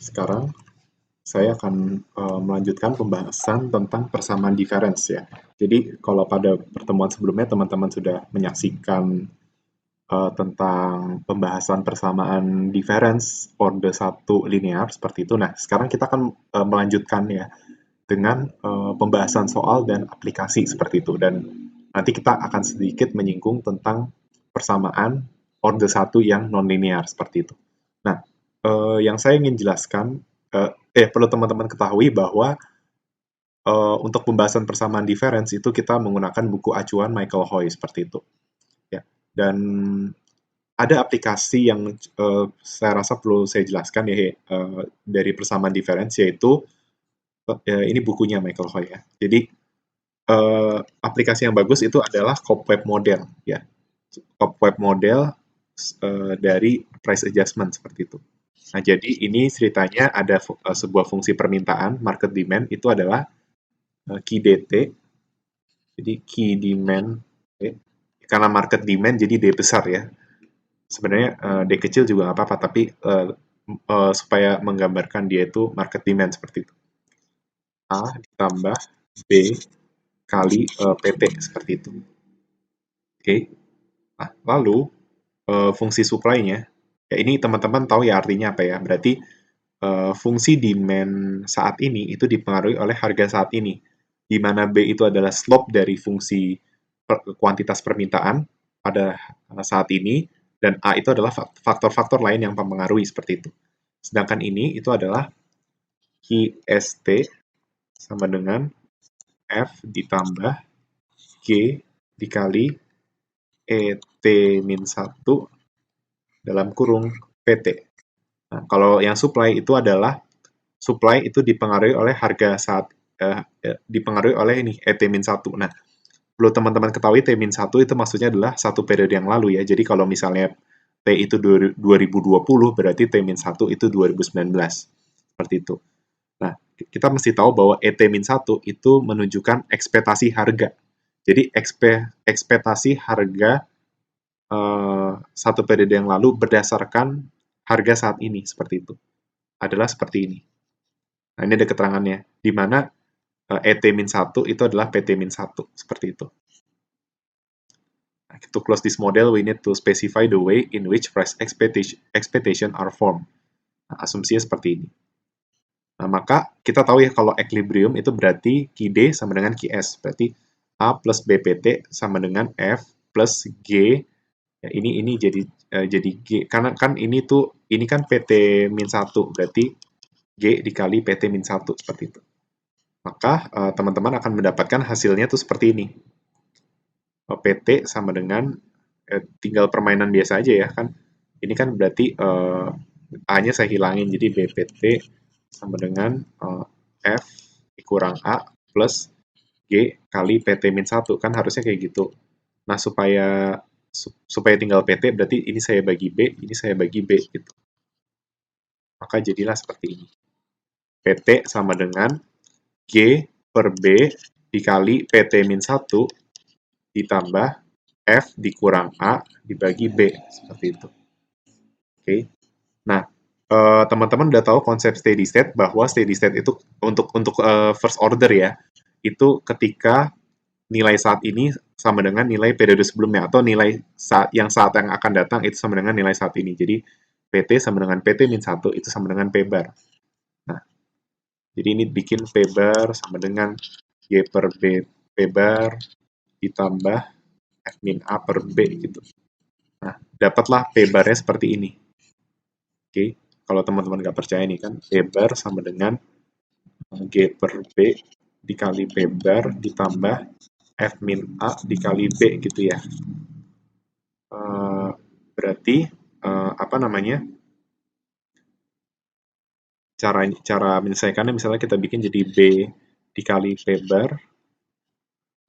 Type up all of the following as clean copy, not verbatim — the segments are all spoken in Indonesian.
Sekarang saya akan melanjutkan pembahasan tentang persamaan difference ya. Jadi kalau pada pertemuan sebelumnya teman-teman sudah menyaksikan tentang pembahasan persamaan difference orde satu linear seperti itu. Nah, sekarang kita akan melanjutkan ya dengan pembahasan soal dan aplikasi seperti itu. Dan nanti kita akan sedikit menyinggung tentang persamaan orde satu yang non-linear seperti itu. Nah, yang saya ingin jelaskan, perlu teman-teman ketahui bahwa untuk pembahasan persamaan difference itu kita menggunakan buku acuan Michael Hoy seperti itu. Ya. Dan ada aplikasi yang saya rasa perlu saya jelaskan ya dari persamaan difference, yaitu ini bukunya Michael Hoy ya. Jadi aplikasi yang bagus itu adalah Cobweb Model ya. Cobweb Model dari price adjustment seperti itu. Nah, jadi ini ceritanya ada sebuah fungsi permintaan, market demand, itu adalah key DT. Jadi key demand, karena market demand jadi D besar ya. Sebenarnya D kecil juga nggak apa-apa, tapi supaya menggambarkan dia itu market demand seperti itu. A ditambah B kali PT seperti itu. Oke. Nah, lalu fungsi supply-nya, ya ini teman-teman tahu ya artinya apa ya. Berarti fungsi demand saat ini itu dipengaruhi oleh harga saat ini, di mana B itu adalah slope dari fungsi kuantitas permintaan pada saat ini, dan A itu adalah faktor-faktor lain yang mempengaruhi seperti itu. Sedangkan ini itu adalah QST sama dengan F ditambah G dikali ET-1 dalam kurung PT. Nah, kalau yang supply itu adalah supply itu dipengaruhi oleh harga saat dipengaruhi oleh ini ET-1. Nah, perlu teman-teman ketahui T-1 itu maksudnya adalah satu periode yang lalu ya. Jadi kalau misalnya T itu 2020 berarti T-1 itu 2019. Seperti itu. Nah, kita mesti tahu bahwa ET-1 itu menunjukkan ekspektasi harga. Jadi ekspektasi harga satu periode yang lalu berdasarkan harga saat ini seperti itu. Adalah seperti ini. Nah, ini ada keterangannya, di mana ET-1 itu adalah PT-1, seperti itu. Nah, to close this model, we need to specify the way in which price expectation are formed. Nah, asumsinya seperti ini. Nah, maka kita tahu ya kalau equilibrium itu berarti QD sama dengan QS. Berarti A plus BPT sama dengan F plus G. Ya, ini jadi G. Karena kan ini kan PT-1, berarti G dikali PT-1 seperti itu. Maka teman-teman akan mendapatkan hasilnya tuh seperti ini. PT sama dengan tinggal permainan biasa aja ya kan. Ini kan berarti A-nya saya hilangin, jadi BPT sama dengan F dikurang A plus G kali PT-1, kan harusnya kayak gitu. Nah, supaya tinggal PT, berarti ini saya bagi B, ini saya bagi B gitu. Maka jadilah seperti ini. PT sama dengan G per B dikali PT-1 ditambah F dikurang A dibagi B, seperti itu. Oke. Nah, teman-teman udah tahu konsep steady state, bahwa steady state itu untuk first order ya, itu ketika nilai saat ini sama dengan nilai periode sebelumnya, atau nilai saat yang akan datang itu sama dengan nilai saat ini. Jadi PT sama dengan PT-1 itu sama dengan P bar. Nah, jadi ini bikin P bar sama dengan G per B P bar ditambah F min A per B gitu. Nah, dapatlah P barnya seperti ini. Oke, kalau teman-teman nggak percaya nih kan, P bar sama dengan G per B dikali P bar ditambah F min A dikali B gitu ya. Berarti apa namanya, cara menyelesaikannya misalnya kita bikin jadi B dikali P bar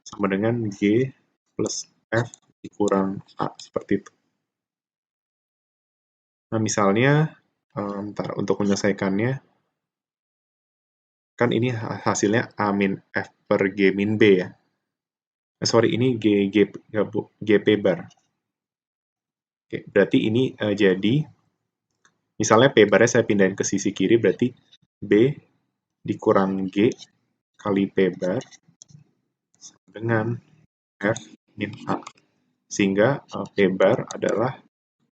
sama dengan G plus F dikurang A, seperti itu. Nah, misalnya untuk menyelesaikannya, kan ini hasilnya A min F per G min B ya. Sorry, ini G P bar. Oke, berarti ini jadi Misalnya P barnya saya pindahin ke sisi kiri, berarti B dikurang G kali P bar dengan F min A. Sehingga P bar adalah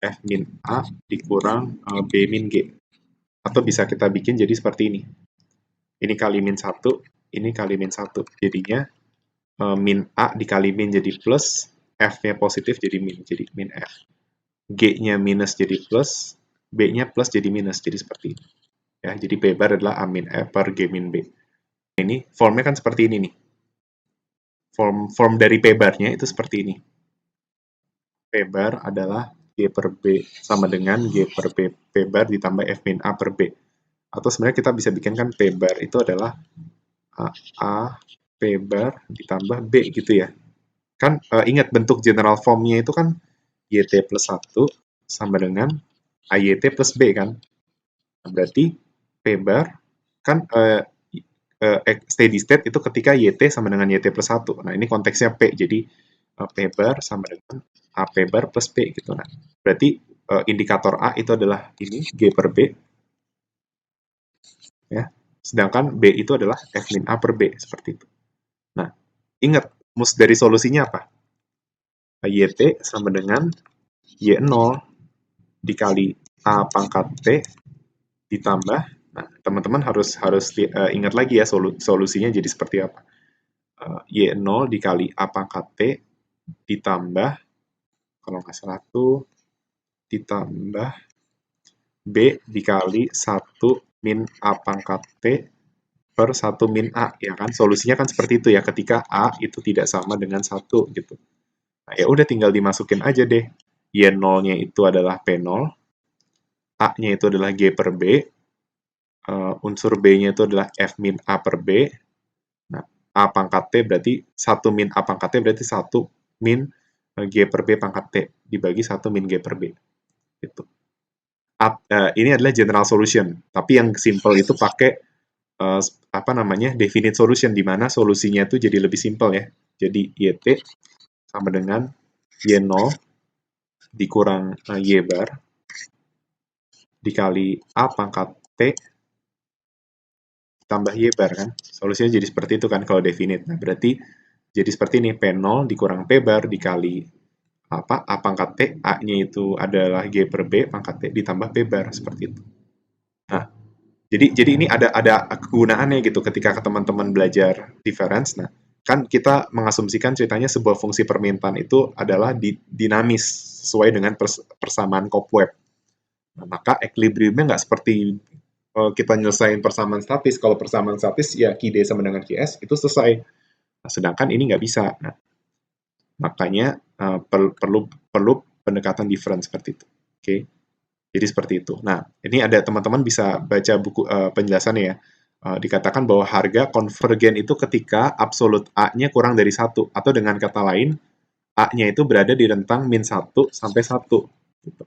F min A dikurang B min G. Atau bisa kita bikin jadi seperti ini. Ini kali min 1, ini kali min 1. Jadinya min A dikali min jadi plus, F-nya positif jadi min F. G-nya minus jadi plus, B-nya plus jadi minus, jadi seperti ini. Ya, jadi P bar adalah A min F per G min B. Ini formnya kan seperti ini nih. Form dari P barnya itu seperti ini. P bar adalah G per B sama dengan G per B, P bar ditambah F min A per B. Atau sebenarnya kita bisa bikinkan P bar itu adalah A P bar ditambah B gitu ya. Kan ingat bentuk general formnya itu kan YT plus 1 sama dengan AYT plus B kan. Nah, berarti P bar kan steady state itu ketika YT sama dengan YT plus 1. Nah, ini konteksnya P, jadi P bar sama dengan AP bar plus P gitu. Nah, berarti indikator A itu adalah ini, G per B. Ya. Sedangkan B itu adalah F min A per B, seperti itu. Nah, ingat, mus dari solusinya apa? YT sama dengan Y0 dikali A pangkat T ditambah, nah teman-teman harus ingat lagi ya solusinya jadi seperti apa. Y0 dikali A pangkat T ditambah, kalau nggak salah tuh, ditambah B dikali 1 min A pangkat T per 1 min A, ya kan? Solusinya kan seperti itu ya, ketika A itu tidak sama dengan 1 gitu. Nah, ya udah tinggal dimasukin aja deh. Y0-nya itu adalah P0, A-nya itu adalah G per B, unsur B-nya itu adalah F min A per B. Nah, A pangkat T berarti 1 min A pangkat T berarti 1 min G per B pangkat T dibagi 1 min G per B. Gitu. Ini adalah general solution, tapi yang simple itu pakai apa namanya, definite solution, di mana solusinya itu jadi lebih simple ya. Jadi YT sama dengan Y0 dikurang Y bar dikali A pangkat T tambah Y bar kan. Solusinya jadi seperti itu kan kalau definite. Nah, berarti jadi seperti ini, P0 dikurang P bar dikali apa, A pangkat T, A-nya itu adalah G per B pangkat T ditambah P bar, seperti itu. Nah, jadi ini ada kegunaannya gitu ketika teman-teman belajar difference. Nah, kan kita mengasumsikan ceritanya sebuah fungsi permintaan itu adalah dinamis sesuai dengan persamaan Cobweb. Nah, maka equilibriumnya nggak seperti kita nyelesain persamaan statis. Kalau persamaan statis ya QD sama dengan QS itu selesai. Nah, sedangkan ini nggak bisa. Nah, makanya perlu pendekatan difference seperti itu. Oke. Jadi seperti itu. Nah, ini ada teman-teman bisa baca buku penjelasannya ya. Dikatakan bahwa harga konvergen itu ketika absolut A-nya kurang dari 1. Atau dengan kata lain, A-nya itu berada di rentang min 1 sampai 1. Gitu.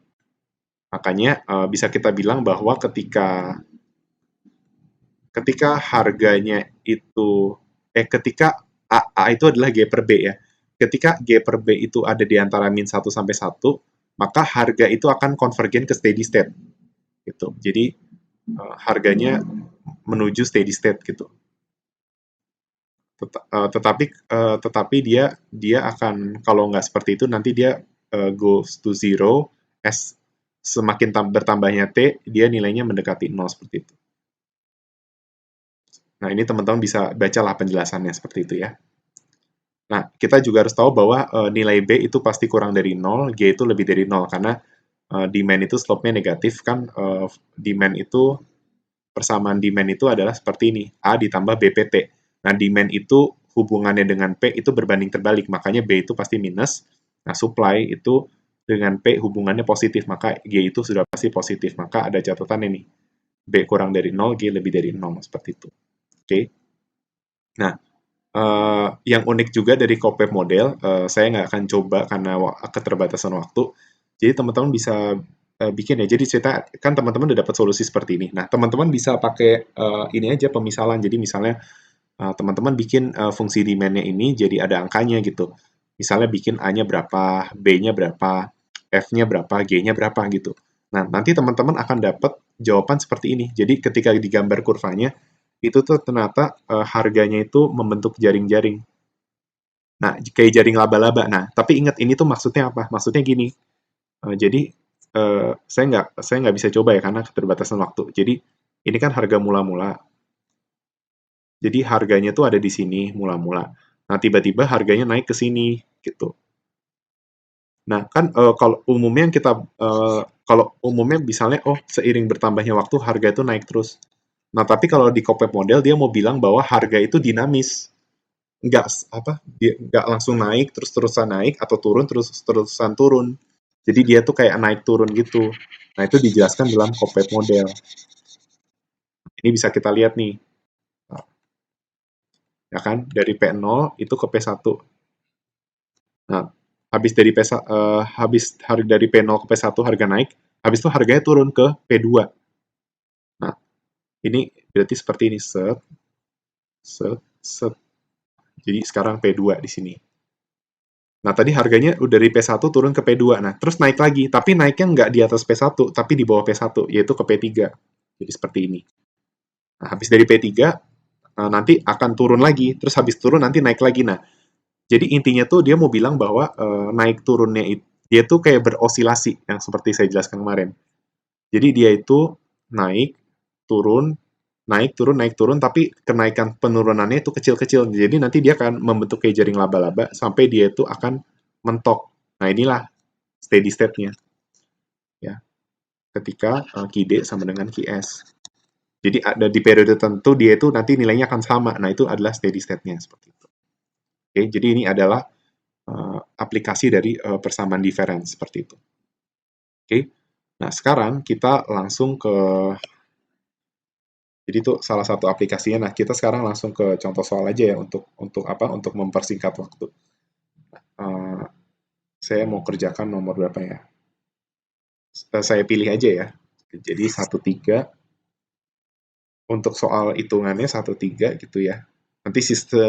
Makanya bisa kita bilang bahwa ketika harganya itu, ketika A itu adalah G per B ya. Ketika G per B itu ada di antara min 1 sampai 1, maka harga itu akan konvergen ke steady state. Gitu. Jadi harganya menuju steady state gitu. Tetapi dia akan, kalau nggak seperti itu nanti dia goes to zero as semakin bertambahnya T, dia nilainya mendekati 0 seperti itu. Nah, ini teman-teman bisa bacalah penjelasannya seperti itu ya. Nah, kita juga harus tahu bahwa nilai B itu pasti kurang dari 0, G itu lebih dari 0, karena demand itu slope-nya negatif kan, demand itu, persamaan demand itu adalah seperti ini, A ditambah BPT. Nah, demand itu hubungannya dengan P itu berbanding terbalik, makanya B itu pasti minus. Nah, supply itu dengan P hubungannya positif, maka G itu sudah pasti positif. Maka ada catatan ini, B kurang dari 0, G lebih dari 0, seperti itu. Oke. Nah, yang unik juga dari Cobweb model, saya nggak akan coba karena keterbatasan waktu. Jadi teman-teman bisa bikin ya. Jadi cerita kan teman-teman udah dapat solusi seperti ini. Nah, teman-teman bisa pakai ini aja pemisalan. Jadi misalnya teman-teman bikin fungsi demand-nya ini jadi ada angkanya gitu. Misalnya bikin A-nya berapa, B-nya berapa, F-nya berapa, G-nya berapa gitu. Nah, nanti teman-teman akan dapat jawaban seperti ini. Jadi ketika digambar kurvanya, itu tuh ternyata harganya itu membentuk jaring-jaring. Nah, kayak jaring laba-laba. Nah, tapi ingat ini tuh maksudnya apa? Maksudnya gini. Jadi saya nggak bisa coba ya karena keterbatasan waktu. Jadi ini kan harga mula-mula. Jadi harganya tuh ada di sini mula-mula. Nah, tiba-tiba harganya naik ke sini gitu. Nah, kan kalau umumnya misalnya oh seiring bertambahnya waktu harga itu naik terus. Nah, tapi kalau di Kopep model dia mau bilang bahwa harga itu dinamis. Nggak dia nggak langsung naik terus-terusan naik atau turun terus-terusan turun. Jadi dia tuh kayak naik turun gitu. Nah, itu dijelaskan dalam Kopep model. Ini bisa kita lihat nih. Ya kan? Dari P0 itu ke P1. Nah, habis dari P0 ke P1 harga naik, habis itu harganya turun ke P2. Nah, ini berarti seperti ini, set, set, set. Jadi sekarang P2 di sini. Nah, tadi harganya udah dari P1 turun ke P2. Nah, terus naik lagi, tapi naiknya nggak di atas P1, tapi di bawah P1, yaitu ke P3. Jadi seperti ini. Nah, habis dari P3, nanti akan turun lagi, terus habis turun nanti naik lagi. Nah, jadi intinya tuh dia mau bilang bahwa naik turunnya itu dia tuh kayak berosilasi yang seperti saya jelaskan kemarin. Jadi dia itu naik, turun, naik, turun, naik, turun, tapi kenaikan penurunannya itu kecil-kecil. Jadi nanti dia akan membentuk kayak jaring laba-laba sampai dia itu akan mentok. Nah, inilah steady state-nya ya. Ketika QD sama dengan QS. Jadi ada di periode tertentu dia itu nanti nilainya akan sama. Nah, itu adalah steady state-nya seperti itu. Oke, jadi ini adalah aplikasi dari persamaan difference seperti itu. Oke. Nah, sekarang kita langsung ke jadi itu salah satu aplikasinya. Nah, kita sekarang langsung ke contoh soal aja ya untuk apa? Untuk mempersingkat waktu. Uh, saya mau kerjakan nomor berapa ya? Saya pilih aja ya. Jadi 1,3 untuk soal hitungannya 1,3 gitu ya. Nanti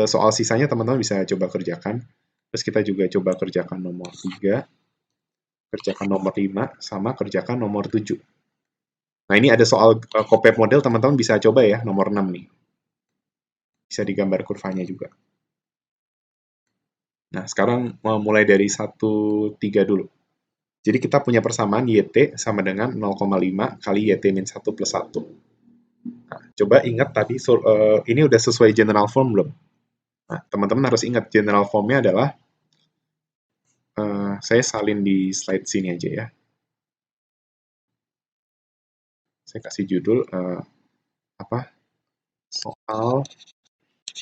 soal sisanya teman-teman bisa coba kerjakan. Terus kita juga coba kerjakan nomor 3, kerjakan nomor 5, sama kerjakan nomor 7. Nah, ini ada soal Kopep model, teman-teman bisa coba ya, nomor 6 nih. Bisa digambar kurvanya juga. Nah, sekarang mulai dari 1,3 dulu. Jadi kita punya persamaan YT sama dengan 0,5 kali YT min 1 plus 1. Nah, coba ingat tadi, ini udah sesuai general form belum? Nah, teman-teman harus ingat general formnya adalah, saya salin di slide sini aja ya. Saya kasih judul, soal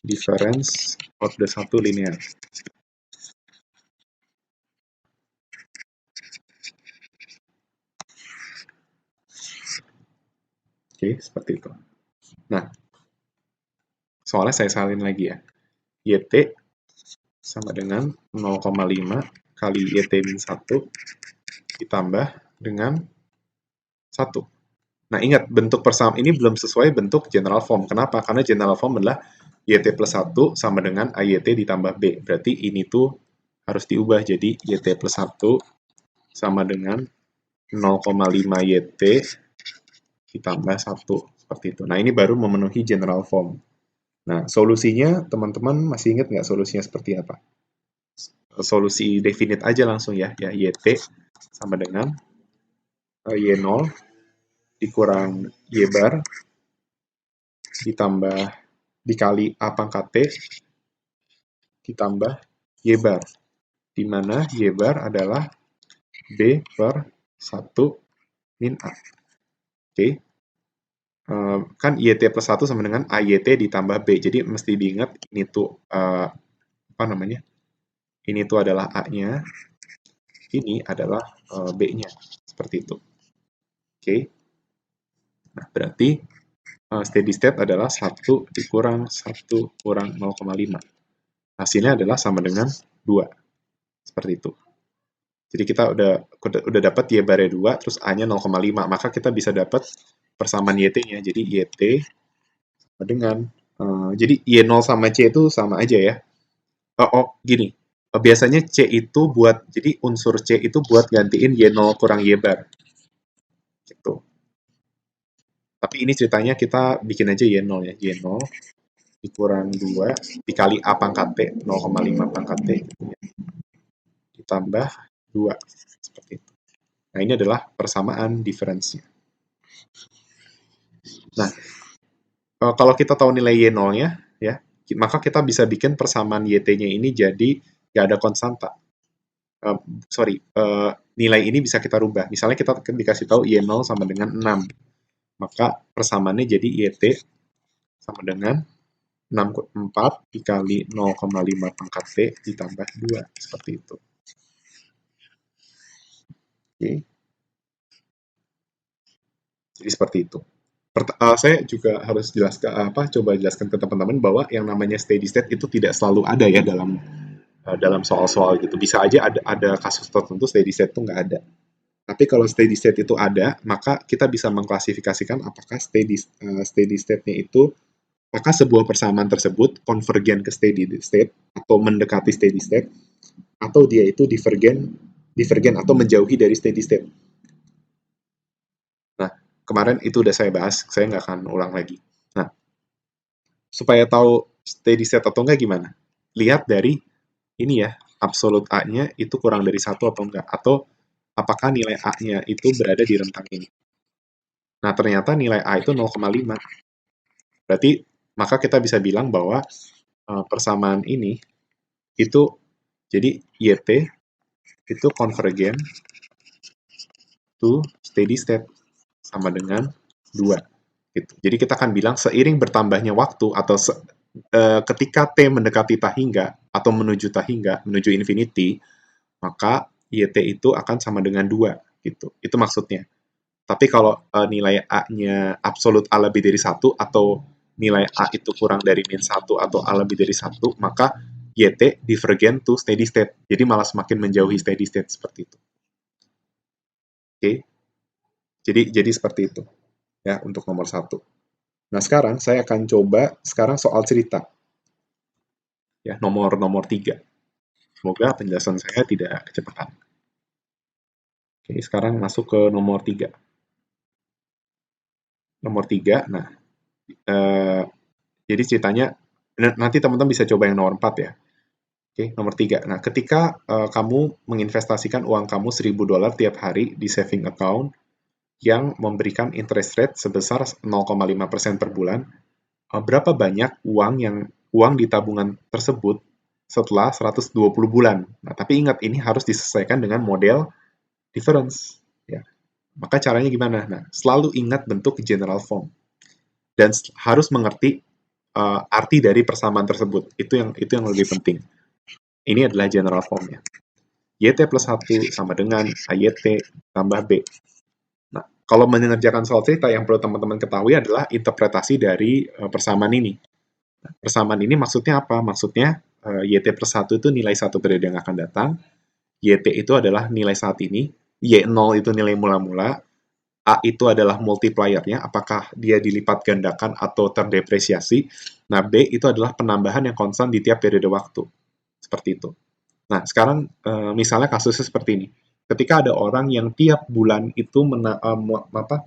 difference order 1 linear. Oke, seperti itu. Nah, soalnya saya salin lagi ya. YT sama dengan 0,5 kali YT min 1 ditambah dengan 1. Nah, ingat, bentuk persamaan ini belum sesuai bentuk general form. Kenapa? Karena general form adalah YT plus 1 sama dengan AYT ditambah B. Berarti ini tuh harus diubah jadi YT plus 1 sama dengan 0,5 YT ditambah 1. Seperti itu. Nah, ini baru memenuhi general form. Nah, solusinya, teman-teman masih ingat nggak solusinya seperti apa? Solusi definite aja langsung ya. YT sama dengan Y0 dikurang Y bar ditambah dikali A pangkat T ditambah Y bar, di mana Y bar adalah B per 1 min A. Oke. Kan YT plus 1 sama dengan AYT ditambah B. Jadi mesti diingat ini tuh, apa namanya, ini tuh adalah A-nya, ini adalah B-nya. Seperti itu. Oke. Nah, berarti steady state adalah 1 dikurang 1 kurang 0,5. Hasilnya adalah sama dengan 2. Seperti itu. Jadi kita udah dapat Y barnya 2, terus A-nya 0,5. Maka kita bisa dapat persamaan YT-nya. Jadi YT sama dengan, jadi Y0 sama C itu sama aja ya. Gini. Biasanya C itu jadi unsur C itu buat gantiin Y0 kurang Y bar. Tapi ini ceritanya kita bikin aja Y0 ya. Y0 dikurang 2 dikali A pangkat T, 0,5 pangkat T, gitu ya. Ditambah 2, seperti itu. Nah, ini adalah persamaan difference-nya. Nah, kalau kita tahu nilai Y0-nya, ya, maka kita bisa bikin persamaan YT-nya ini jadi nggak ada konstanta. Nilai ini bisa kita rubah. Misalnya kita dikasih tahu Y0 sama dengan 6. Maka persamaannya jadi YT sama dengan 4 dikali 0,5 pangkat T ditambah 2. Seperti itu. Oke. Jadi seperti itu. Saya juga harus coba jelaskan ke teman-teman bahwa yang namanya steady state itu tidak selalu ada ya dalam soal-soal gitu. Bisa aja ada kasus tertentu steady state itu nggak ada. Tapi kalau steady state itu ada, maka kita bisa mengklasifikasikan apakah steady state-nya itu, apakah sebuah persamaan tersebut konvergen ke steady state atau mendekati steady state, atau dia itu divergen atau menjauhi dari steady state. Nah, kemarin itu udah saya bahas, saya nggak akan ulang lagi. Nah, supaya tahu steady state atau enggak gimana? Lihat dari ini ya, absolute A-nya itu kurang dari 1 atau enggak, atau apakah nilai A-nya itu berada di rentang ini. Nah, ternyata nilai A itu 0,5. Berarti, maka kita bisa bilang bahwa persamaan ini itu, jadi YT itu konvergen to steady state sama dengan 2. Gitu. Jadi kita akan bilang seiring bertambahnya waktu atau ketika T mendekati tahingga atau menuju tahingga, menuju infinity, maka YT itu akan sama dengan 2. Gitu. Itu maksudnya. Tapi kalau nilai A-nya absolut A lebih dari 1 atau nilai A itu kurang dari min 1 atau A lebih dari 1, maka YT divergen to steady state. Jadi malah semakin menjauhi steady state seperti itu. Oke. Jadi seperti itu. Ya, untuk nomor 1. Nah, sekarang saya akan coba soal cerita. Ya, nomor 3. Semoga penjelasan saya tidak kecepatan. Oke, sekarang masuk ke nomor 3. Nomor 3, nah, jadi ceritanya, nanti teman-teman bisa coba yang nomor 4 ya. Oke, nomor 3. Nah, ketika kamu menginvestasikan uang kamu $1.000 tiap hari di saving account yang memberikan interest rate sebesar 0,5% per bulan, berapa banyak uang di tabungan tersebut setelah 120 bulan? Nah, tapi ingat, ini harus disesuaikan dengan model difference. Ya. Maka caranya gimana? Nah, selalu ingat bentuk general form. Dan harus mengerti arti dari persamaan tersebut. Itu yang lebih penting. Ini adalah general formnya. YT plus 1 sama dengan AYT tambah B. Nah, kalau mengerjakan soal cerita, yang perlu teman-teman ketahui adalah interpretasi dari persamaan ini. Nah, persamaan ini maksudnya apa? Maksudnya YT plus 1 itu nilai 1 periode yang akan datang, YT itu adalah nilai saat ini, Y0 itu nilai mula-mula, A itu adalah multiplier-nya, apakah dia dilipat gandakan atau terdepresiasi. Nah, B itu adalah penambahan yang konstan di tiap periode waktu. Seperti itu. Nah, sekarang misalnya kasusnya seperti ini. Ketika ada orang yang tiap bulan itu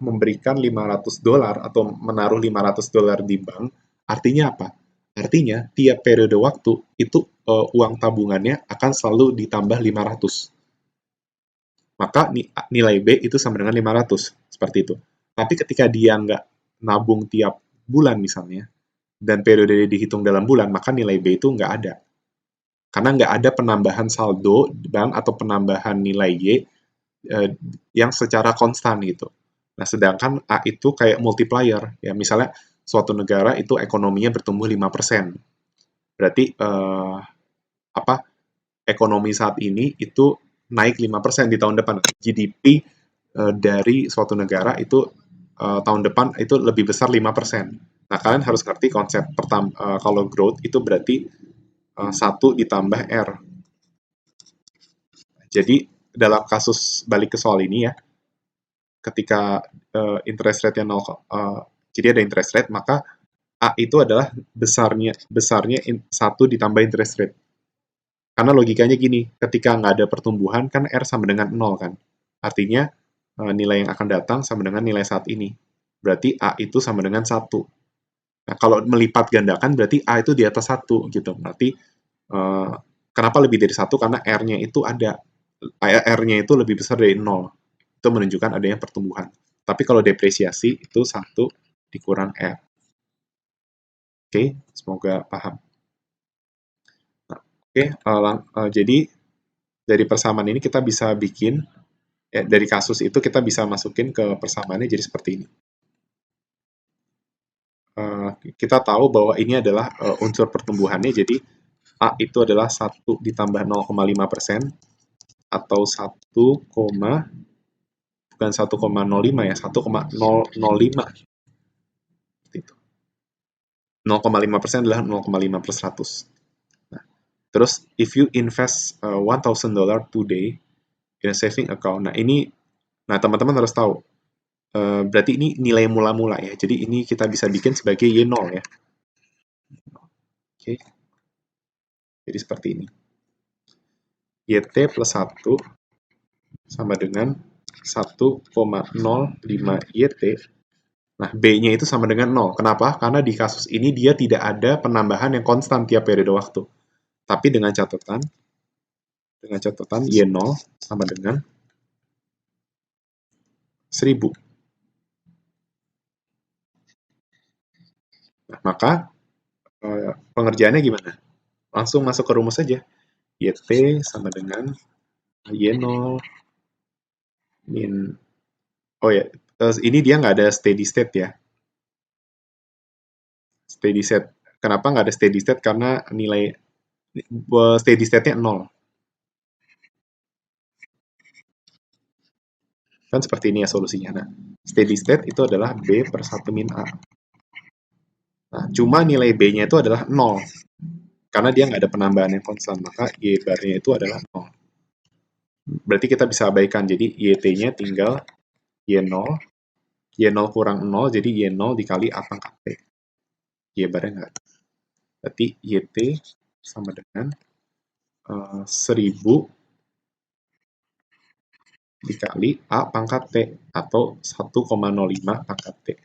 memberikan $500 atau menaruh $500 di bank, artinya apa? Artinya tiap periode waktu itu uang tabungannya akan selalu ditambah 500. Maka nilai B itu sama dengan 500, seperti itu. Tapi ketika dia nggak nabung tiap bulan misalnya, dan periode dihitung dalam bulan, maka nilai B itu nggak ada. Karena nggak ada penambahan saldo bank atau penambahan nilai Y yang secara konstan gitu. Nah, sedangkan A itu kayak multiplier. Ya, misalnya suatu negara itu ekonominya bertumbuh 5%. Berarti ekonomi saat ini itu naik 5% di tahun depan. GDP dari suatu negara itu tahun depan itu lebih besar 5%. Nah, kalian harus ngerti konsep kalau growth itu berarti 1 ditambah R. Jadi, dalam kasus balik ke soal ini ya, ketika interest rate-nya 0, jadi ada interest rate, maka A itu adalah besarnya 1 ditambah interest rate. Karena logikanya gini, ketika nggak ada pertumbuhan, kan R sama dengan 0 kan. Artinya, nilai yang akan datang sama dengan nilai saat ini. berarti A itu sama dengan 1. Nah, kalau melipat gandakan berarti A itu di atas 1 gitu. Berarti kenapa lebih dari 1? Karena R-nya itu ada. R-nya itu lebih besar dari 0. Itu menunjukkan adanya pertumbuhan. Tapi kalau depresiasi itu 1 dikurang R. Oke, semoga paham. Nah, oke, jadi dari persamaan ini kita bisa bikin, dari kasus itu kita bisa masukin ke persamaannya jadi seperti ini. Kita tahu bahwa ini adalah unsur pertumbuhannya, jadi A itu adalah 1 ditambah 0,5% atau 1, bukan 1,05 ya, 1,005. Seperti itu. 0,5% adalah 0,5 plus 100. Nah, terus, if you invest $1,000 today in a saving account, nah teman-teman harus tahu, berarti ini nilai mula-mula ya, jadi ini kita bisa bikin sebagai Y0 ya. Oke, jadi seperti ini. YT plus 1 sama dengan 1,05 YT. Nah, B-nya itu sama dengan 0. Kenapa? Karena di kasus ini dia tidak ada penambahan yang konstan tiap periode waktu. Tapi dengan catatan Y0 sama dengan 1000. Nah, maka pengerjaannya gimana? Langsung masuk ke rumus saja. YT sama dengan Y0 min... Oh ya, ini dia nggak ada steady state ya. Steady state. Kenapa nggak ada steady state? Karena nilai steady state-nya 0. Kan seperti ini ya solusinya. Nah, steady state itu adalah B per 1 min A. Nah, cuma nilai B-nya itu adalah 0. Karena dia nggak ada penambahan yang konstan, maka Y bar-nya itu adalah 0. Berarti kita bisa abaikan, jadi YT-nya tinggal Y0, Y0 kurang 0, jadi Y0 dikali A pangkat T. Y bar-nya nggak ada. Berarti YT sama dengan 1000 dikali A pangkat T, atau 1,05 pangkat T.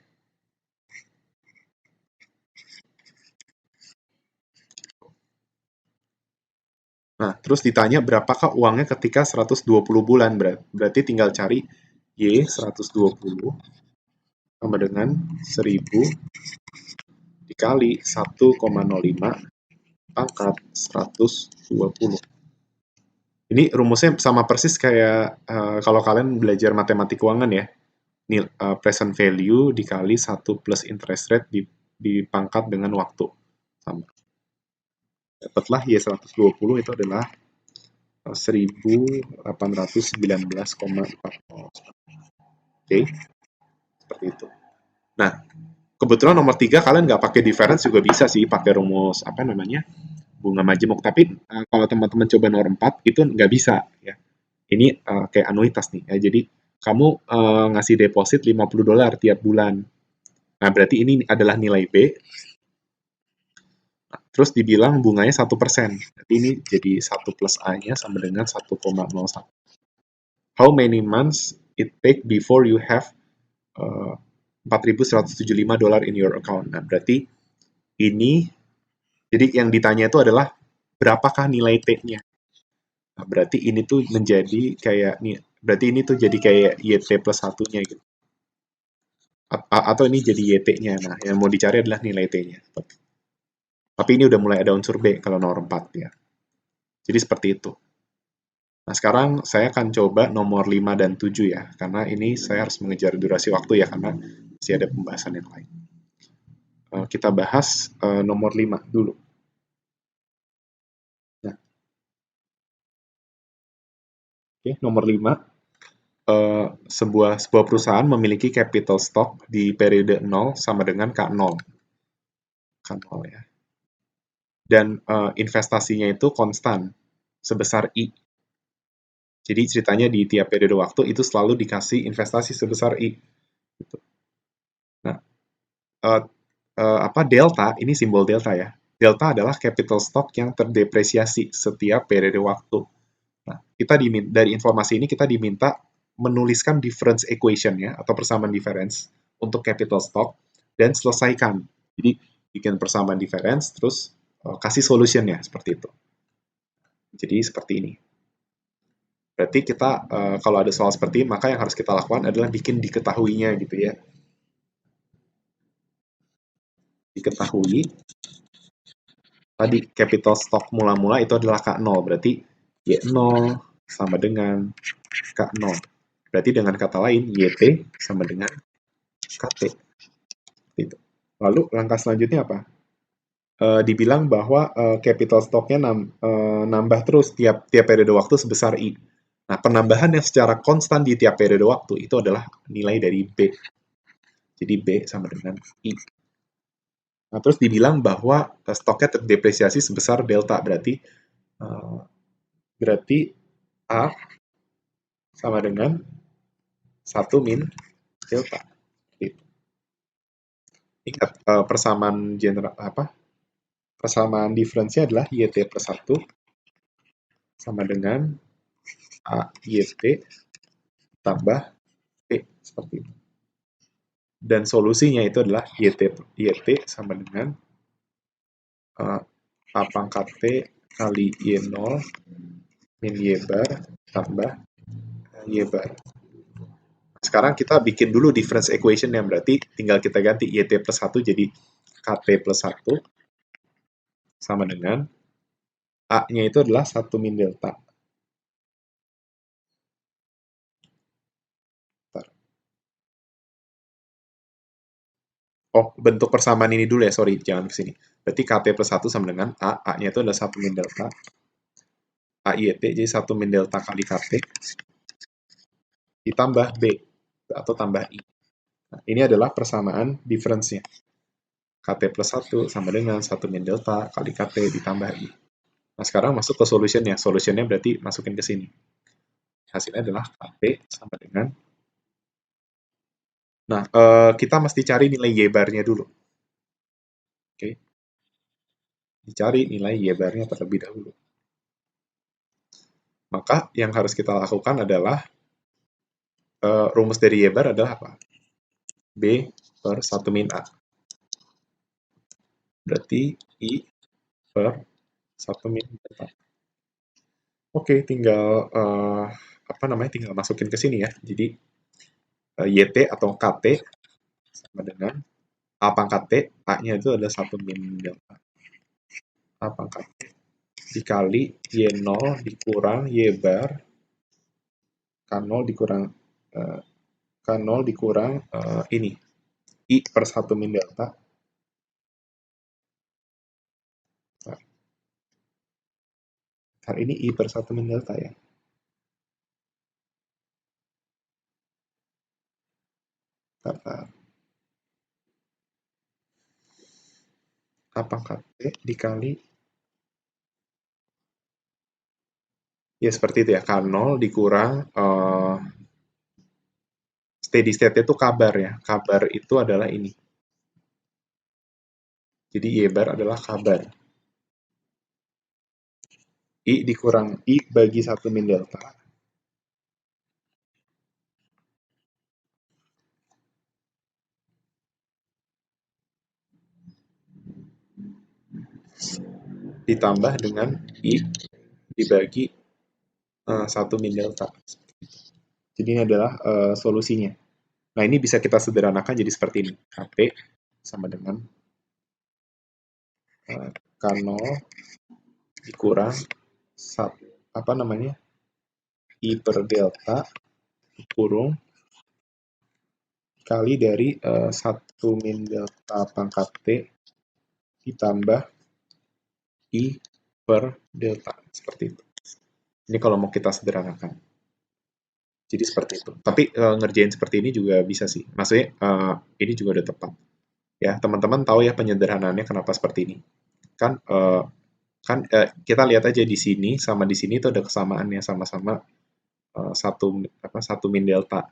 Nah, terus ditanya berapakah uangnya ketika 120 bulan, berarti tinggal cari Y 120 sama dengan 1000 dikali 1,05 pangkat 120. Ini rumusnya sama persis kayak kalau kalian belajar matematik keuangan ya. Present value dikali 1 plus interest rate dipangkat dengan waktu. Sama. Dapatlah Y120 itu adalah 1819,40. Oke, seperti itu. Nah, kebetulan nomor 3 kalian nggak pakai difference juga bisa sih, pakai rumus apa namanya, bunga majemuk. Tapi kalau teman-teman coba nomor 4 itu nggak bisa ya. Ini kayak anuitas nih ya. Jadi kamu ngasih deposit $50 tiap bulan. Nah, berarti ini adalah nilai B. Nah, terus dibilang bunganya 1%. Berarti ini jadi 1 plus A-nya sama dengan 1,01. How many months it take before you have $4.175 in your account. Nah, berarti ini, jadi yang ditanya itu adalah berapakah nilai T-nya. Nah, berarti ini tuh menjadi kayak, berarti ini tuh jadi kayak YT plus 1-nya gitu. Atau ini jadi YT-nya. Nah, yang mau dicari adalah nilai T-nya. Tapi ini udah mulai ada unsur B kalau nomor 4 ya. Jadi seperti itu. Nah, sekarang saya akan coba nomor 5 dan 7 ya, karena ini saya harus mengejar durasi waktu ya, karena masih ada pembahasan yang lain. Kita bahas nomor 5 dulu. Nah, oke, nomor 5. Sebuah perusahaan memiliki capital stock di periode 0 sama dengan K0. K0 ya. Dan investasinya itu konstan, sebesar I. Jadi ceritanya di tiap periode waktu itu selalu dikasih investasi sebesar I. Gitu. Nah, delta, ini simbol delta ya. Delta adalah capital stock yang terdepresiasi setiap periode waktu. Nah, dari informasi ini kita diminta menuliskan difference equation ya, atau persamaan difference untuk capital stock dan selesaikan. Jadi bikin persamaan difference, terus kasih solutionnya seperti itu. Jadi seperti ini. Berarti kita kalau ada soal seperti ini, maka yang harus kita lakukan adalah bikin diketahuinya gitu ya. Diketahui tadi capital stock mula-mula itu adalah K0, berarti Y0 sama dengan K0. Berarti dengan kata lain, YT sama dengan KT. Gitu. Lalu langkah selanjutnya apa? Dibilang bahwa capital stock-nya nambah terus tiap periode waktu sebesar I. Nah, penambahan yang secara konstan di tiap periode waktu itu adalah nilai dari B. Jadi B sama dengan I. Nah, terus dibilang bahwa stoknya terdepresiasi sebesar delta, berarti A sama dengan 1 min delta. Ingat, persamaan general persamaan difference-nya adalah YT plus 1 sama dengan A YT tambah P, seperti itu. Dan solusinya itu adalah YT sama dengan A pangkat T kali Y0 min Y bar tambah Y bar. Sekarang kita bikin dulu difference equation yang berarti tinggal kita ganti YT plus 1 jadi KT plus 1 sama dengan A-nya itu adalah 1 min delta. Oh, bentuk persamaan ini dulu ya, sorry, jangan ke sini. Berarti KT plus 1 sama dengan A, A-nya itu adalah 1 min delta. AIT, jadi 1 min delta kali KT, ditambah B, atau tambah I. Nah, ini adalah persamaan difference-nya. KT plus 1 sama dengan 1 min delta kali KT ditambah I. Nah, sekarang masuk ke solution-nya. Solution-nya berarti masukin ke sini. Hasilnya adalah KT sama dengan... Nah, kita mesti cari nilai Y-bar-nya dulu. Oke. Dicari nilai Y-bar-nya terlebih dahulu. Maka yang harus kita lakukan adalah rumus dari Y-bar adalah apa? B per 1 min A. Berarti I per 1 min delta. Oke, tinggal tinggal masukin ke sini ya. Jadi YT atau KT sama dengan A pangkat T, A-nya itu adalah 1 min delta. A pangkat T dikali Y0 dikurang Y bar, K0 dikurang K0 dikurang ini, I per 1 min delta. Nah, ini I per 1 min delta ya. A pangkat T dikali, ya seperti itu ya, K0 dikurang steady state itu kabar ya. Kabar itu adalah ini. Jadi Y bar adalah kabar. I dikurang I bagi 1 min delta. Ditambah dengan I dibagi 1 min delta. Jadi ini adalah solusinya. Nah, ini bisa kita sederhanakan jadi seperti ini. KT sama dengan K0 dikurang I per delta kurung kali dari 1 min delta pangkat T ditambah I per delta. Seperti itu. Ini kalau mau kita sederhanakan. Jadi seperti itu. Tapi ngerjain seperti ini juga bisa sih. Maksudnya ini juga udah tepat. Ya, teman-teman tahu ya penyederhanaannya kenapa seperti ini. Kan kita lihat aja di sini sama di sini itu ada kesamaannya, sama-sama satu min delta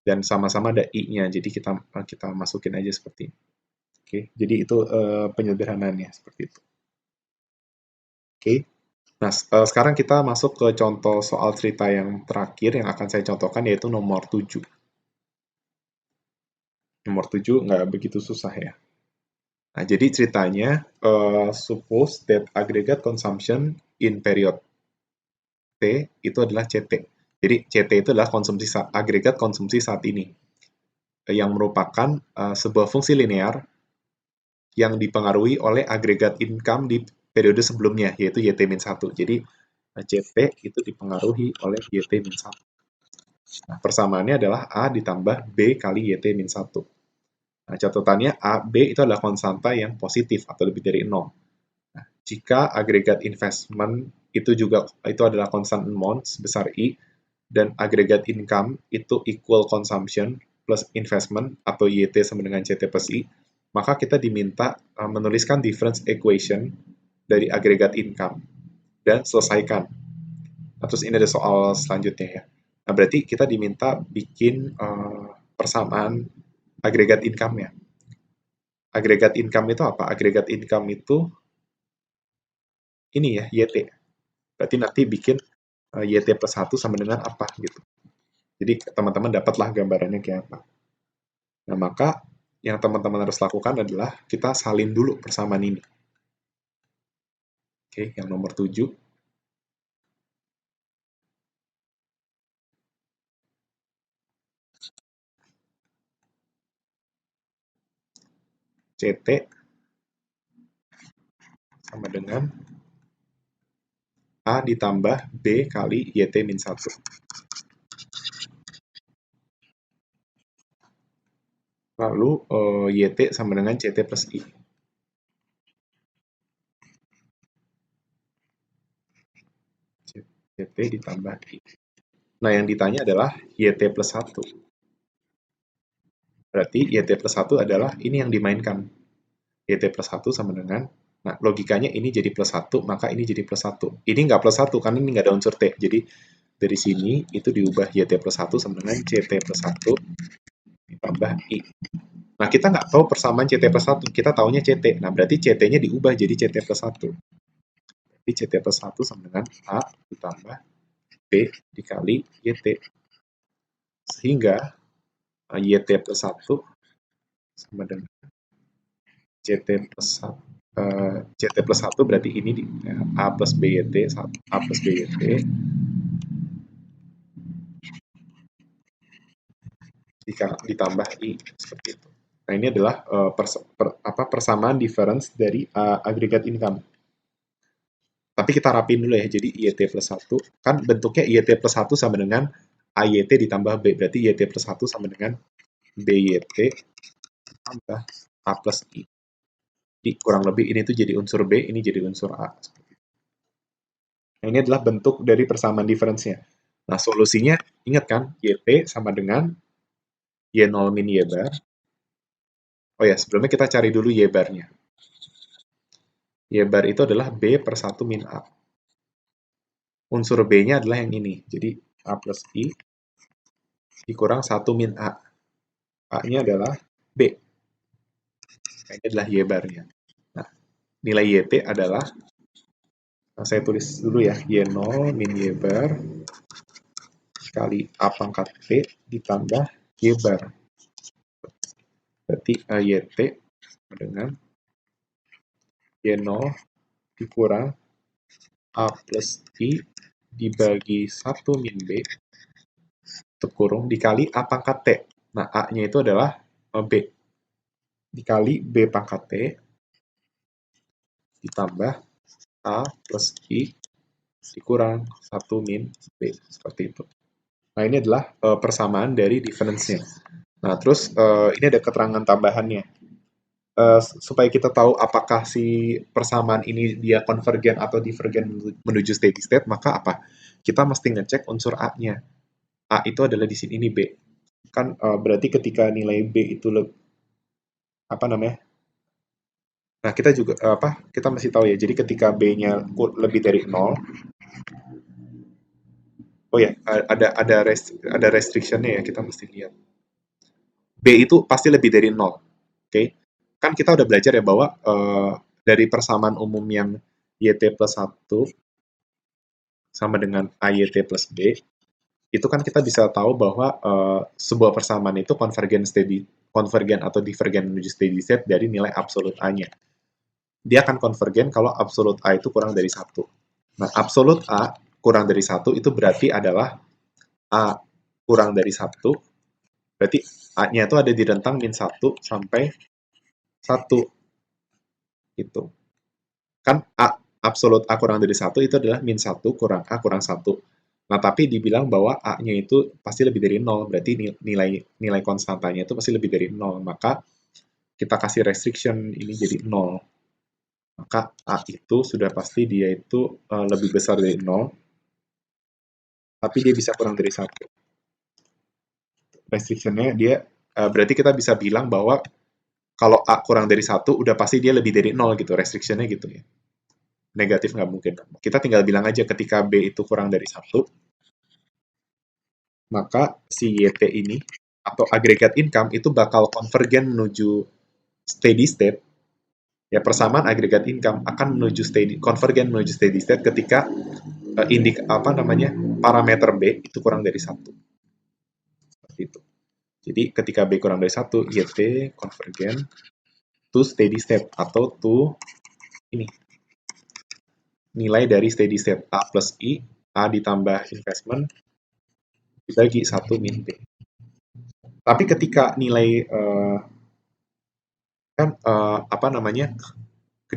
dan sama-sama ada i-nya. Jadi kita masukin aja seperti ini. Oke, jadi itu penyederhanaannya seperti itu. Oke. Nah, sekarang kita masuk ke contoh soal cerita yang terakhir yang akan saya contohkan, yaitu nomor 7. Nomor 7 nggak begitu susah ya. Nah, jadi ceritanya, suppose that aggregate consumption in period T itu adalah CT. Jadi CT itu adalah agregat konsumsi saat ini, yang merupakan sebuah fungsi linear yang dipengaruhi oleh agregat income di periode sebelumnya, yaitu YT-1. Jadi CT itu dipengaruhi oleh YT-1. Nah, persamaannya adalah A ditambah B kali YT-1. Nah, catatannya A, B itu adalah konstanta yang positif atau lebih dari 0. Nah, jika agregat investment itu adalah constant amount sebesar I, dan agregat income itu equal consumption plus investment atau YT sama dengan CT plus I, maka kita diminta menuliskan difference equation dari agregat income dan selesaikan. Nah, terus ini ada soal selanjutnya ya. Nah, berarti kita diminta bikin persamaan agregat income-nya. Agregat income itu apa? Agregat income itu ini ya, YT. Berarti nanti bikin YT plus 1 sama dengan apa gitu. Jadi teman-teman dapatlah gambarannya kayak apa. Nah, maka yang teman-teman harus lakukan adalah kita salin dulu persamaan ini. Oke, yang nomor 7. CT sama dengan A ditambah B kali YT-1. Lalu YT sama dengan CT plus I. CT ditambah I. Nah, yang ditanya adalah YT plus 1. Berarti YT plus 1 adalah ini yang dimainkan. YT plus 1 sama dengan, nah logikanya ini jadi plus 1, maka ini jadi plus 1. Ini nggak plus 1, karena ini nggak ada unsur T. Jadi dari sini itu diubah YT plus 1 sama dengan CT plus 1 ditambah I. Nah, kita nggak tahu persamaan CT plus 1, kita taunya CT. Nah, berarti CT-nya diubah jadi CT plus 1. Jadi CT plus 1 sama dengan A ditambah B dikali YT. Sehingga YT plus 1 sama dengan CT plus 1. CT plus 1 berarti ini A plus BYT, A plus BYT ditambah I, seperti itu. Nah, ini adalah persamaan difference dari agregat income. Tapi kita rapin dulu ya, jadi IYT plus 1, kan bentuknya IYT plus 1 sama dengan AYT ditambah B, berarti IYT plus 1 sama dengan BYT tambah A plus I. Jadi kurang lebih ini tuh jadi unsur B, ini jadi unsur A. Nah, ini adalah bentuk dari persamaan difference-nya. Nah, solusinya, ingat kan, YT sama dengan Y0 min Y bar. Oh ya, sebelumnya kita cari dulu Y bar-nya. Y bar itu adalah B per 1 min A. Unsur B-nya adalah yang ini. Jadi A plus I dikurang 1 min A. A-nya adalah B. Nah, ini adalah Y bar-nya. Nah, nilai YT adalah, nah, saya tulis dulu ya, Y0 min Y bar kali A pangkat T ditambah Y bar. Berarti YT dengan Y0 dikurang A plus I dibagi 1 min B kurung dikali A pangkat T. Nah, A-nya itu adalah B. Dikali B pangkat T ditambah A plus I dikurang 1 min B. Seperti itu. Nah, ini adalah persamaan dari difference-nya. Nah, terus ini ada keterangan tambahannya. Supaya kita tahu apakah si persamaan ini dia konvergen atau divergen menuju steady state, maka apa? Kita mesti ngecek unsur A-nya. A itu adalah di sini, ini B. Kan berarti ketika nilai B itu apa namanya? Nah, kita juga kita mesti tahu ya. Jadi ketika B-nya lebih dari 0, oh ya, ada restriction-nya ya, kita mesti lihat. B itu pasti lebih dari 0. Oke. Kan kita udah belajar ya bahwa dari persamaan umum yang YT plus 1 sama dengan AYT plus B, itu kan kita bisa tahu bahwa sebuah persamaan itu konvergen atau divergen menuju steady state dari nilai absolut A-nya. Dia akan konvergen kalau absolut A itu kurang dari 1. Nah, absolut A kurang dari 1 itu berarti adalah A kurang dari 1, berarti A-nya itu ada di rentang min 1 sampai 1. Gitu. Kan absolut A kurang dari 1 itu adalah min 1 kurang A kurang 1. Nah, tapi dibilang bahwa A-nya itu pasti lebih dari 0, berarti nilai konstantanya itu pasti lebih dari 0. Maka kita kasih restriction ini jadi 0. Maka A itu sudah pasti dia itu lebih besar dari 0, tapi dia bisa kurang dari 1. Restrictionnya dia, berarti kita bisa bilang bahwa kalau A kurang dari 1, udah pasti dia lebih dari 0 gitu, restrictionnya gitu ya. Negatif nggak mungkin. Kita tinggal bilang aja ketika B itu kurang dari 1, maka si YT ini, atau aggregate income, itu bakal konvergen menuju steady state. Ya, persamaan aggregate income akan menuju konvergen menuju steady state ketika parameter B itu kurang dari 1. Seperti itu. Jadi ketika B kurang dari 1, YT konvergen to steady state, atau to ini, nilai dari steady state A plus I, A ditambah investment, dibagi 1 min B. Tapi ketika nilai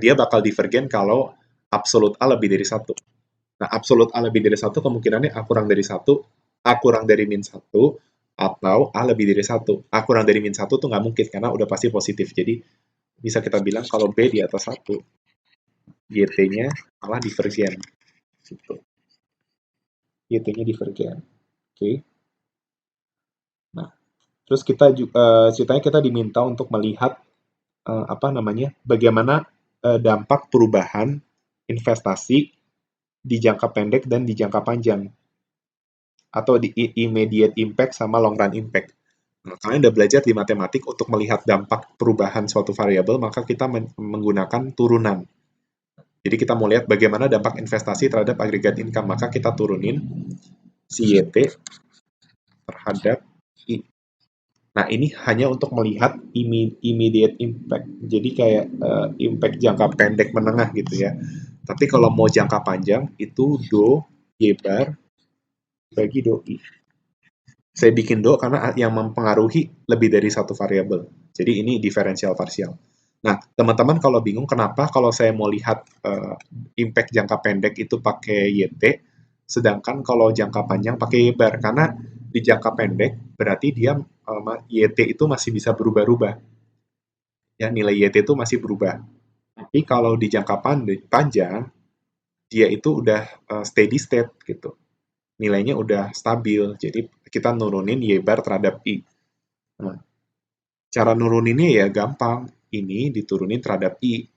dia bakal divergen kalau absolut A lebih dari 1. Nah, absolut A lebih dari 1 kemungkinannya A kurang dari 1, A kurang dari min 1, atau A lebih dari 1. A kurang dari min 1 tuh nggak mungkin, karena udah pasti positif. Jadi, bisa kita bilang kalau B di atas 1, YT-nya malah divergen. Gitu. YT-nya divergen. Oke. Nah, terus ceritanya kita diminta untuk melihat bagaimana dampak perubahan investasi di jangka pendek dan di jangka panjang, atau di immediate impact sama long run impact. Nah, kalian udah belajar di matematik untuk melihat dampak perubahan suatu variabel, maka kita menggunakan turunan. Jadi kita mau lihat bagaimana dampak investasi terhadap aggregate income, maka kita turunin si YT terhadap I. Nah, ini hanya untuk melihat immediate impact. Jadi kayak impact jangka pendek menengah gitu ya. Tapi kalau mau jangka panjang, itu do Y bar bagi do I. Saya bikin do karena yang mempengaruhi lebih dari satu variabel. Jadi ini diferensial parsial. Nah, teman-teman kalau bingung kenapa kalau saya mau lihat impact jangka pendek itu pakai YT, sedangkan kalau jangka panjang pakai Y bar. Karena di jangka pendek berarti dia YT itu masih bisa berubah-ubah. Ya, nilai YT itu masih berubah. Tapi kalau di jangka panjang, dia itu udah steady state gitu. Nilainya udah stabil. Jadi kita nurunin Y bar terhadap I. Nah, cara nuruninnya ya gampang. Ini diturunin terhadap I.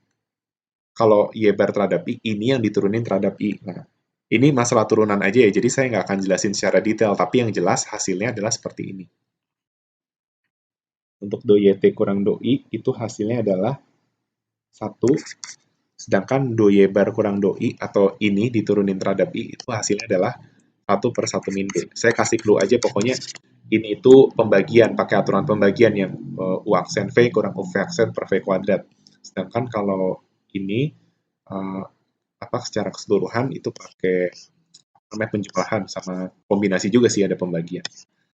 Kalau Y bar terhadap I, ini yang diturunin terhadap I. Nah, ini masalah turunan aja ya, jadi saya nggak akan jelasin secara detail, tapi yang jelas hasilnya adalah seperti ini. Untuk do YT kurang do I, itu hasilnya adalah 1, sedangkan do Y bar kurang do I, atau ini diturunin terhadap I, itu hasilnya adalah 1 per 1 min B. Saya kasih clue aja, pokoknya ini itu pembagian, pakai aturan pembagian yang U aksen V kurang U V aksen per V kuadrat. Sedangkan kalau ini secara keseluruhan itu pakai namanya penjumlahan, sama kombinasi juga sih ada pembagian.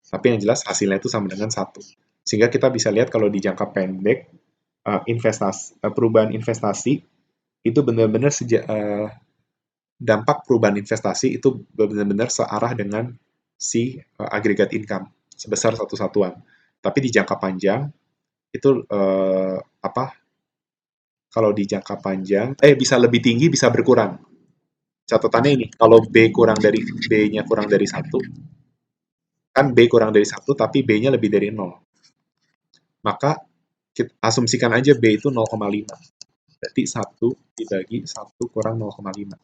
Tapi yang jelas hasilnya itu sama dengan 1. Sehingga kita bisa lihat kalau di jangka pendek, perubahan investasi itu benar-benar dampak perubahan investasi itu benar-benar searah dengan si aggregate income sebesar satu satuan. Tapi di jangka panjang itu kalau di jangka panjang bisa lebih tinggi, bisa berkurang. Catatannya ini, kalau B-nya kurang dari 1, kan B kurang dari 1 tapi B-nya lebih dari 0. Maka kita asumsikan aja B itu 0,5. Berarti 1 dibagi 1 kurang 0,5